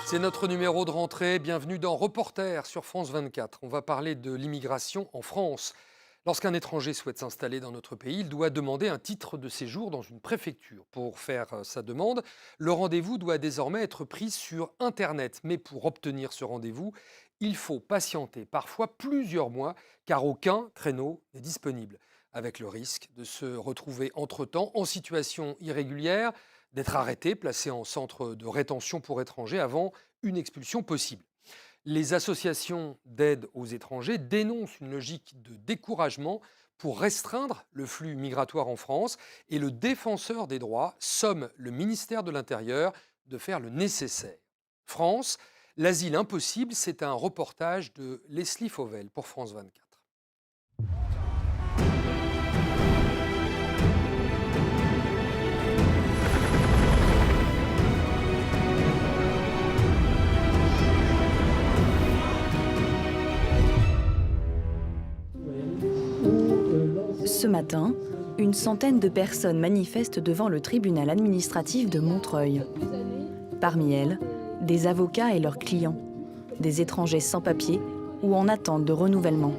C'est notre numéro de rentrée. Bienvenue dans Reporter sur France 24. On va parler de l'immigration en France. Lorsqu'un étranger souhaite s'installer dans notre pays, il doit demander un titre de séjour dans une préfecture. Pour faire sa demande, le rendez-vous doit désormais être pris sur Internet. Mais pour obtenir ce rendez-vous, il faut patienter, parfois plusieurs mois, car aucun créneau n'est disponible. Avec le risque de se retrouver entre-temps en situation irrégulière, d'être arrêté, placé en centre de rétention pour étrangers avant une expulsion possible. Les associations d'aide aux étrangers dénoncent une logique de découragement pour restreindre le flux migratoire en France et le défenseur des droits somme le ministère de l'Intérieur de faire le nécessaire. France, l'asile impossible, c'est un reportage de Leslie Fauvel pour France 24. Ce matin, une centaine de personnes manifestent devant le tribunal administratif de Montreuil. Parmi elles, des avocats et leurs clients, des étrangers sans papier ou en attente de renouvellement.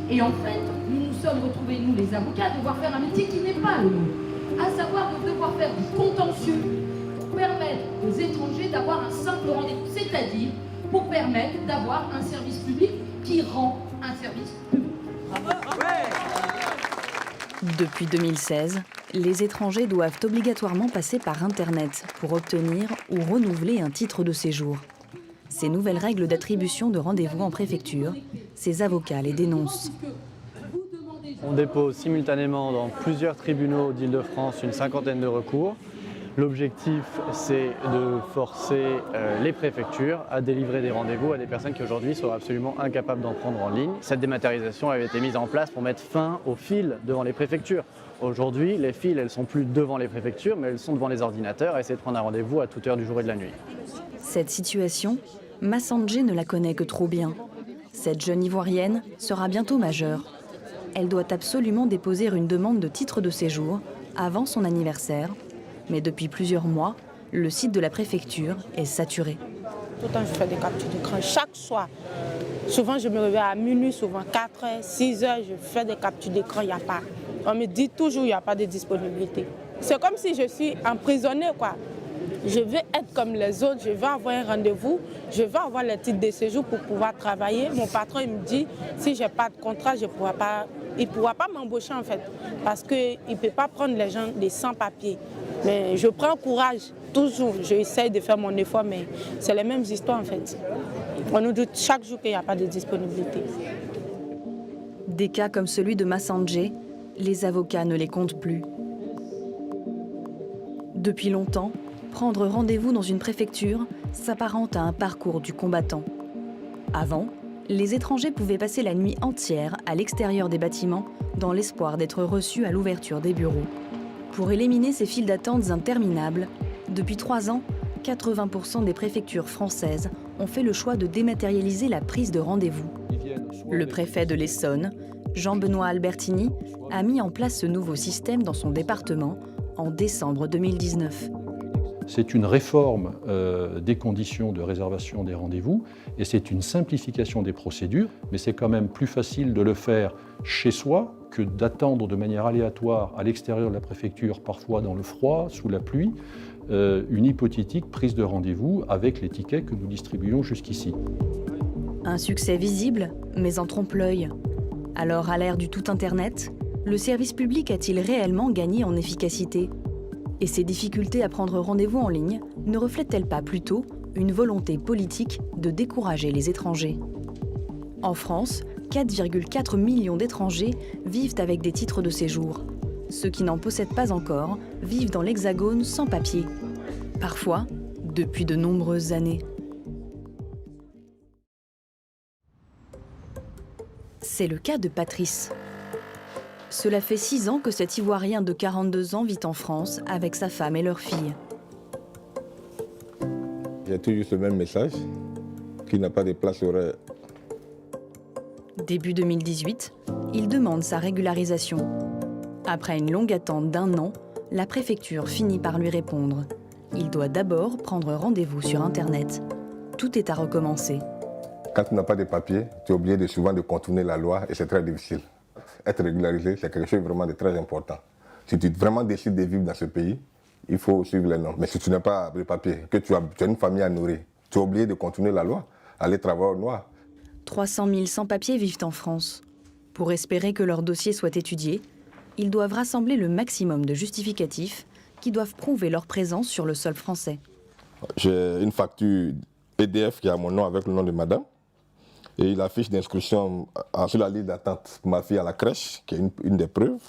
Et en fait, nous nous sommes retrouvés, nous les avocats, à devoir faire un métier qui n'est pas le nôtre, à savoir de devoir faire du contentieux pour permettre aux étrangers d'avoir un simple rendez-vous, c'est-à-dire pour permettre d'avoir un service public qui rend un service public. Depuis 2016, les étrangers doivent obligatoirement passer par Internet pour obtenir ou renouveler un titre de séjour. Ces nouvelles règles d'attribution de rendez-vous en préfecture, ces avocats les dénoncent. On dépose simultanément dans plusieurs tribunaux d'Île-de-France une cinquantaine de recours. L'objectif, c'est de forcer les préfectures à délivrer des rendez-vous à des personnes qui aujourd'hui sont absolument incapables d'en prendre en ligne. Cette dématérialisation avait été mise en place pour mettre fin aux files devant les préfectures. Aujourd'hui, les files, elles ne sont plus devant les préfectures, mais elles sont devant les ordinateurs à essayer de prendre un rendez-vous à toute heure du jour et de la nuit. Cette situation, Massanjé ne la connaît que trop bien. Cette jeune Ivoirienne sera bientôt majeure. Elle doit absolument déposer une demande de titre de séjour avant son anniversaire. Mais depuis plusieurs mois, le site de la préfecture est saturé. Tout le temps, je fais des captures d'écran chaque soir. Souvent, je me réveille à minuit, souvent 4h, 6h, je fais des captures d'écran, il n'y a pas. On me dit toujours qu'il n'y a pas de disponibilité. C'est comme si je suis emprisonnée, quoi. Je veux être comme les autres, je veux avoir un rendez-vous, je veux avoir le titre de séjour pour pouvoir travailler. Mon patron, il me dit, si je n'ai pas de contrat, il ne pourra pas m'embaucher, en fait, parce qu'il ne peut pas prendre les gens des sans-papiers. Mais je prends courage, toujours. J'essaie de faire mon effort, mais c'est les mêmes histoires en fait. On nous dit chaque jour qu'il n'y a pas de disponibilité. Des cas comme celui de Massanjé, les avocats ne les comptent plus. Depuis longtemps, prendre rendez-vous dans une préfecture s'apparente à un parcours du combattant. Avant, les étrangers pouvaient passer la nuit entière à l'extérieur des bâtiments dans l'espoir d'être reçus à l'ouverture des bureaux. Pour éliminer ces files d'attente interminables, depuis 3 ans, 80% des préfectures françaises ont fait le choix de dématérialiser la prise de rendez-vous. Le préfet de l'Essonne, Jean-Benoît Albertini, a mis en place ce nouveau système dans son département en décembre 2019. C'est une réforme des conditions de réservation des rendez-vous et c'est une simplification des procédures, mais c'est quand même plus facile de le faire chez soi que d'attendre de manière aléatoire à l'extérieur de la préfecture, parfois dans le froid, sous la pluie, une hypothétique prise de rendez-vous avec les tickets que nous distribuons jusqu'ici. Un succès visible, mais en trompe-l'œil. Alors, à l'ère du tout Internet, le service public a-t-il réellement gagné en efficacité ? Et ces difficultés à prendre rendez-vous en ligne ne reflètent-elles pas plutôt une volonté politique de décourager les étrangers ? En France, 4,4 millions d'étrangers vivent avec des titres de séjour. Ceux qui n'en possèdent pas encore vivent dans l'Hexagone sans papier. Parfois, depuis de nombreuses années. C'est le cas de Patrice. Cela fait 6 ans que cet Ivoirien de 42 ans vit en France avec sa femme et leur fille. J'ai toujours le même message, qu'il n'a pas de place horaire. Début 2018, il demande sa régularisation. Après une longue attente d'1 an, la préfecture finit par lui répondre. il doit d'abord prendre rendez-vous sur Internet. Tout est à recommencer. Quand tu n'as pas de papier, tu es obligé souvent de contourner la loi et c'est très difficile. Être régularisé, c'est quelque chose vraiment de très important. Si tu vraiment décides de vivre dans ce pays, il faut suivre les normes. Mais si tu n'as pas de papier, que tu as une famille à nourrir, tu es obligé de contourner la loi, aller travailler au noir. 300 000 sans-papiers vivent en France. Pour espérer que leur dossier soit étudié, ils doivent rassembler le maximum de justificatifs qui doivent prouver leur présence sur le sol français. J'ai une facture EDF qui a mon nom avec le nom de madame. Et la fiche d'inscription sur la liste d'attente pour ma fille à la crèche, qui est une des preuves.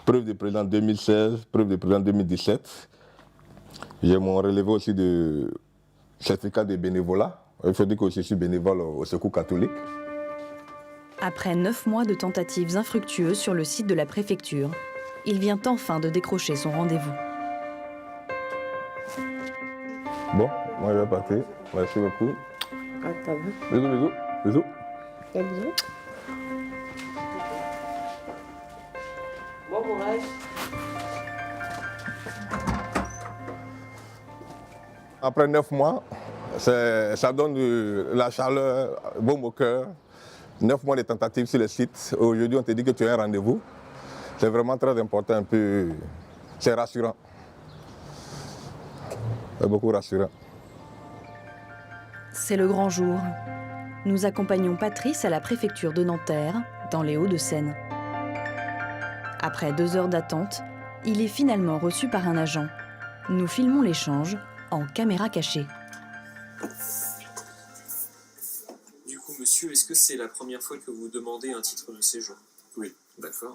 Preuve de présence 2016, preuve de présence 2017. J'ai mon relevé aussi de certificat de bénévolat. Il faut dire que je suis bénévole au Secours catholique. Après 9 mois de tentatives infructueuses sur le site de la préfecture, il vient enfin de décrocher son rendez-vous. Bon, moi je vais partir. Merci beaucoup. Ah, t'as vu? Bisous, bisous. Bisous. Quel bisou? Bon courage. Après 9 mois, ça donne de la chaleur, baume au cœur. 9 mois de tentatives sur le site. Aujourd'hui, on te dit que tu as un rendez-vous. C'est vraiment très important, un peu. C'est rassurant. C'est beaucoup rassurant. C'est le grand jour. Nous accompagnons Patrice à la préfecture de Nanterre, dans les Hauts-de-Seine. Après 2 heures d'attente, il est finalement reçu par un agent. Nous filmons l'échange en caméra cachée. Du coup, monsieur, est-ce que c'est la première fois que vous demandez un titre de séjour? Oui. D'accord.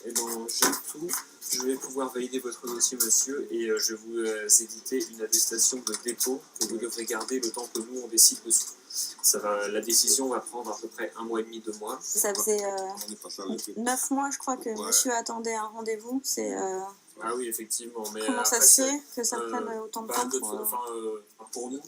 Eh bien, j'ai tout. Je vais pouvoir valider votre dossier, monsieur, et je vais vous éditer une attestation de dépôt que vous devrez garder le temps que nous, on décide dessus. La décision va prendre à peu près 1 mois et demi, 2 mois. Ça faisait 9 mois, je crois, que monsieur attendait un rendez-vous. Ah oui, effectivement. Mais comment ça se fait que ça prenne autant de temps pour nous,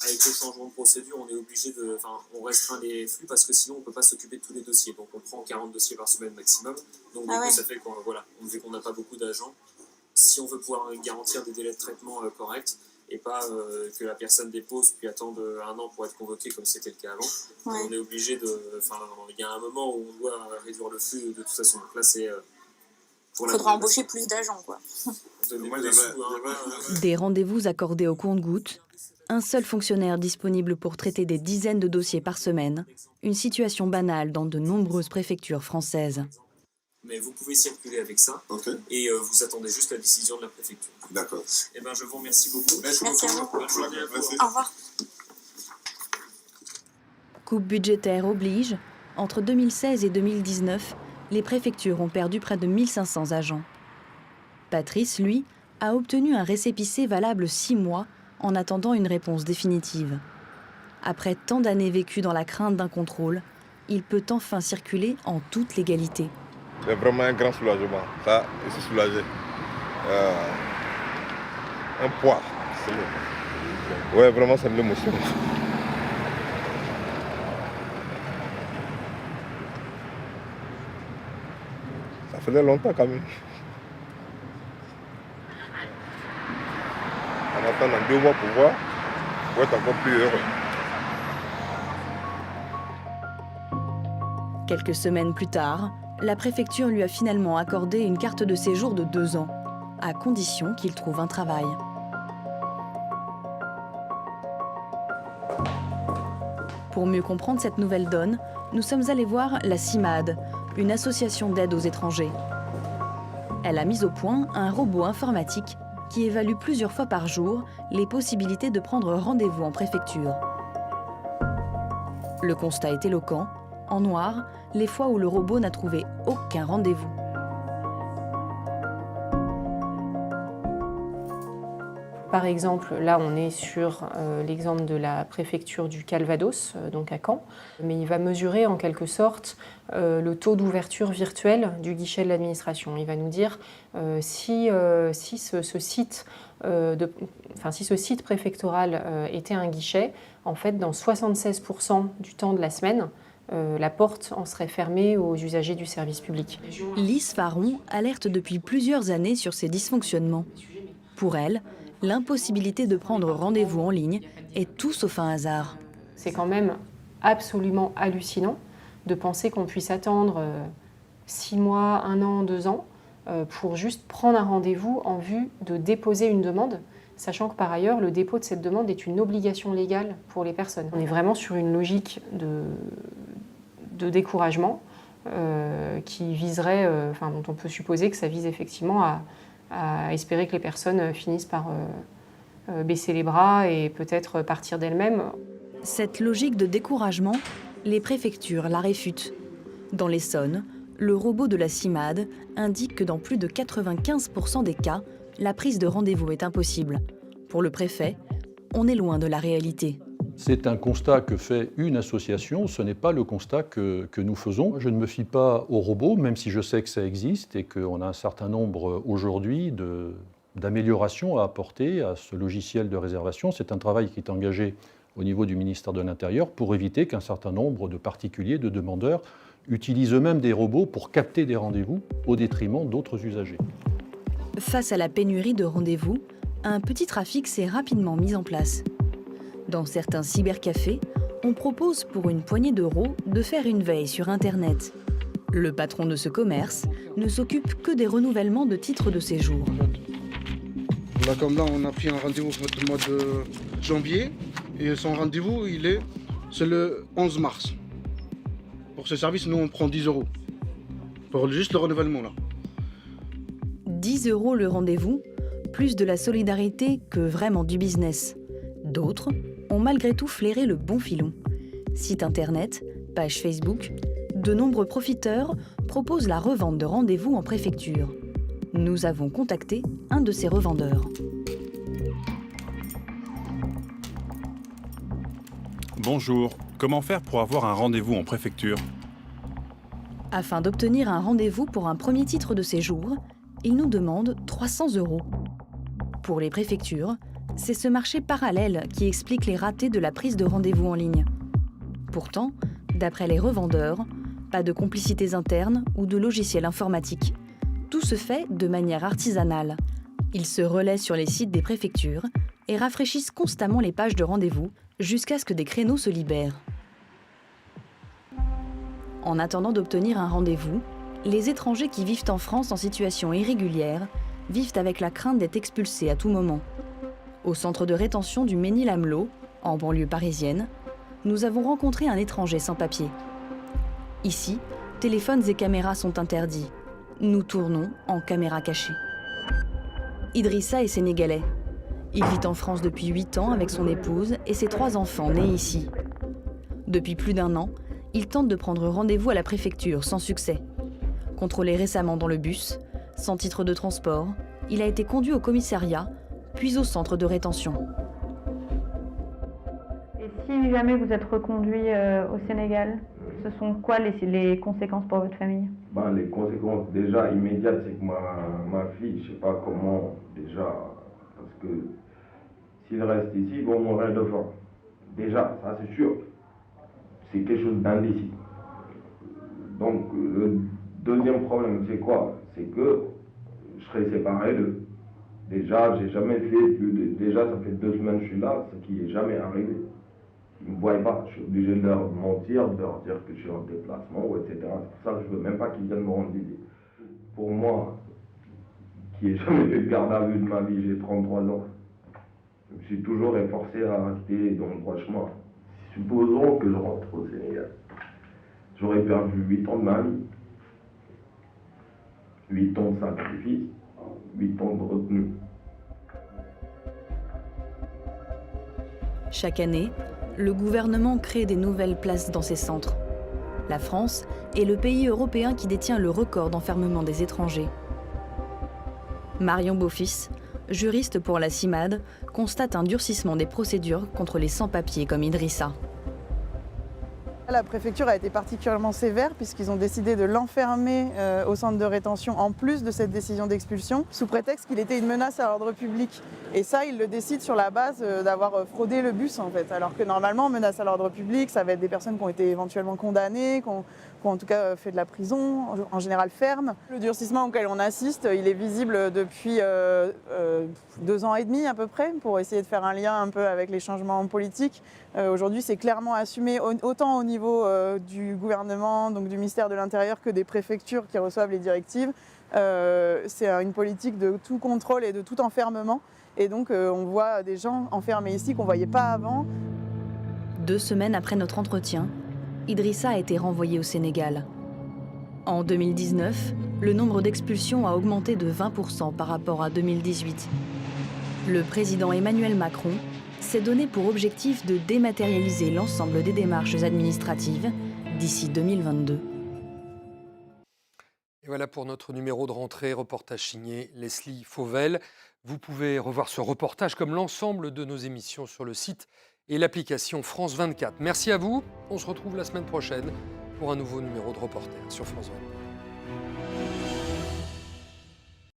avec le changement de procédure, on est obligé on restreint les flux parce que sinon on ne peut pas s'occuper de tous les dossiers. Donc on prend 40 dossiers par semaine maximum. Donc du coup, ça fait qu'on n'a pas beaucoup d'agents. Si on veut pouvoir garantir des délais de traitement corrects et pas que la personne dépose puis attende 1 an pour être convoquée comme c'était le cas avant, on est obligé il y a un moment où on doit réduire le flux de toute façon. Donc là, c'est... Il faudra embaucher plus d'agents, quoi. Des rendez-vous accordés au compte-gouttes, un seul fonctionnaire disponible pour traiter des dizaines de dossiers par semaine, une situation banale dans de nombreuses préfectures françaises. Mais vous pouvez circuler avec ça, et vous attendez juste la décision de la préfecture. D'accord. Eh bien, je vous remercie beaucoup. Merci à vous. Bonne journée à vous. Au revoir. Coupe budgétaire oblige, entre 2016 et 2019, les préfectures ont perdu près de 1500 agents. Patrice, lui, a obtenu un récépissé valable 6 mois en attendant une réponse définitive. Après tant d'années vécues dans la crainte d'un contrôle, il peut enfin circuler en toute légalité. C'est vraiment un grand soulagement. Ça, je suis soulagé. Un poids. Ouais, vraiment, c'est de l'émotion. Ça faisait longtemps quand même. On attend dans 2 mois pour voir, pour être encore plus heureux. Quelques semaines plus tard, la préfecture lui a finalement accordé une carte de séjour de 2 ans, à condition qu'il trouve un travail. Pour mieux comprendre cette nouvelle donne, nous sommes allés voir la CIMAD, une association d'aide aux étrangers. Elle a mis au point un robot informatique qui évalue plusieurs fois par jour les possibilités de prendre rendez-vous en préfecture. Le constat est éloquent. En noir, les fois où le robot n'a trouvé aucun rendez-vous. Par exemple, là, on est sur l'exemple de la préfecture du Calvados, donc à Caen. Mais il va mesurer en quelque sorte le taux d'ouverture virtuelle du guichet de l'administration. Il va nous dire si ce site préfectoral était un guichet, en fait, dans 76% du temps de la semaine, la porte en serait fermée aux usagers du service public. Lise Faron alerte depuis plusieurs années sur ces dysfonctionnements. Pour elle, l'impossibilité de prendre rendez-vous en ligne est tout sauf un hasard. C'est quand même absolument hallucinant de penser qu'on puisse attendre 6 mois, 1 an, 2 ans pour juste prendre un rendez-vous en vue de déposer une demande, sachant que par ailleurs, le dépôt de cette demande est une obligation légale pour les personnes. On est vraiment sur une logique de découragement qui viserait, dont on peut supposer que ça vise effectivement à espérer que les personnes finissent par baisser les bras et peut-être partir d'elles-mêmes. Cette logique de découragement, les préfectures la réfutent. Dans l'Essonne, le robot de la CIMADE indique que dans plus de 95% des cas, la prise de rendez-vous est impossible. Pour le préfet, on est loin de la réalité. C'est un constat que fait une association, ce n'est pas le constat que nous faisons. Je ne me fie pas aux robots, même si je sais que ça existe et qu'on a un certain nombre aujourd'hui d'améliorations à apporter à ce logiciel de réservation. C'est un travail qui est engagé au niveau du ministère de l'Intérieur pour éviter qu'un certain nombre de particuliers, de demandeurs, utilisent eux-mêmes des robots pour capter des rendez-vous au détriment d'autres usagers. Face à la pénurie de rendez-vous, un petit trafic s'est rapidement mis en place. Dans certains cybercafés, on propose pour une poignée d'euros de faire une veille sur Internet. Le patron de ce commerce ne s'occupe que des renouvellements de titres de séjour. Là, comme là, on a pris un rendez-vous pour le mois de janvier et son rendez-vous, c'est le 11 mars. Pour ce service, nous, on prend 10 € pour juste le renouvellement, là. 10 € le rendez-vous, plus de la solidarité que vraiment du business. D'autres ont malgré tout flairé le bon filon. Site internet, page Facebook, de nombreux profiteurs proposent la revente de rendez-vous en préfecture. Nous avons contacté un de ces revendeurs. Bonjour, comment faire pour avoir un rendez-vous en préfecture ? Afin d'obtenir un rendez-vous pour un premier titre de séjour, il nous demande 300 €. Pour les préfectures, c'est ce marché parallèle qui explique les ratés de la prise de rendez-vous en ligne. Pourtant, d'après les revendeurs, pas de complicités internes ou de logiciels informatiques. Tout se fait de manière artisanale. Ils se relaient sur les sites des préfectures et rafraîchissent constamment les pages de rendez-vous jusqu'à ce que des créneaux se libèrent. En attendant d'obtenir un rendez-vous, les étrangers qui vivent en France en situation irrégulière vivent avec la crainte d'être expulsés à tout moment. Au centre de rétention du Mesnil-Amelot, en banlieue parisienne, nous avons rencontré un étranger sans papier. Ici, téléphones et caméras sont interdits. Nous tournons en caméra cachée. Idrissa est sénégalais. Il vit en France depuis 8 ans avec son épouse et ses 3 enfants nés ici. Depuis plus d'1 an, il tente de prendre rendez-vous à la préfecture sans succès. Contrôlé récemment dans le bus, sans titre de transport, il a été conduit au commissariat, puis au centre de rétention. Et si jamais vous êtes reconduit au Sénégal, ce sont quoi les conséquences pour votre famille ? Les conséquences déjà immédiates, c'est que ma fille, je ne sais pas comment déjà, parce que s'il reste ici, ils vont mourir de faim. Déjà, ça c'est sûr, c'est quelque chose d'indécis. Donc le deuxième problème, c'est quoi? C'est que je serai séparé d'eux. Déjà, j'ai jamais fait déjà ça fait 2 semaines que je suis là, ce qui n'est jamais arrivé. Ils ne me voient pas, je suis obligé de leur mentir, de leur dire que je suis en déplacement, etc. C'est pour ça que je ne veux même pas qu'ils viennent me rendre visite. Pour moi, qui n'ai jamais fait de garde à vue de ma vie, j'ai 33 ans, je me suis toujours efforcé à rester dans le droit chemin. Supposons que je rentre au Sénégal. J'aurais perdu 8 ans de ma vie. 8 ans de sacrifice, 8 ans de retenue. Chaque année, le gouvernement crée des nouvelles places dans ces centres. La France est le pays européen qui détient le record d'enfermement des étrangers. Marion Beaufils, juriste pour la CIMADE, constate un durcissement des procédures contre les sans-papiers comme Idrissa. La préfecture a été particulièrement sévère puisqu'ils ont décidé de l'enfermer au centre de rétention en plus de cette décision d'expulsion sous prétexte qu'il était une menace à l'ordre public. Et ça, ils le décident sur la base d'avoir fraudé le bus en fait. Alors que normalement, menace à l'ordre public, ça va être des personnes qui ont été éventuellement condamnées, qui ou en tout cas fait de la prison, en général ferme. Le durcissement auquel on assiste, il est visible depuis 2 ans et demi à peu près, pour essayer de faire un lien un peu avec les changements politiques. Aujourd'hui, c'est clairement assumé autant au niveau du gouvernement, donc du ministère de l'Intérieur, que des préfectures qui reçoivent les directives. C'est une politique de tout contrôle et de tout enfermement. Et donc, on voit des gens enfermés ici qu'on ne voyait pas avant. 2 semaines après notre entretien, Idrissa a été renvoyé au Sénégal. En 2019, le nombre d'expulsions a augmenté de 20% par rapport à 2018. Le président Emmanuel Macron s'est donné pour objectif de dématérialiser l'ensemble des démarches administratives d'ici 2022. Et voilà pour notre numéro de rentrée, reportage signé Leslie Fauvel. Vous pouvez revoir ce reportage comme l'ensemble de nos émissions sur le site et l'application France 24. Merci à vous. On se retrouve la semaine prochaine pour un nouveau numéro de Reporter sur France 24.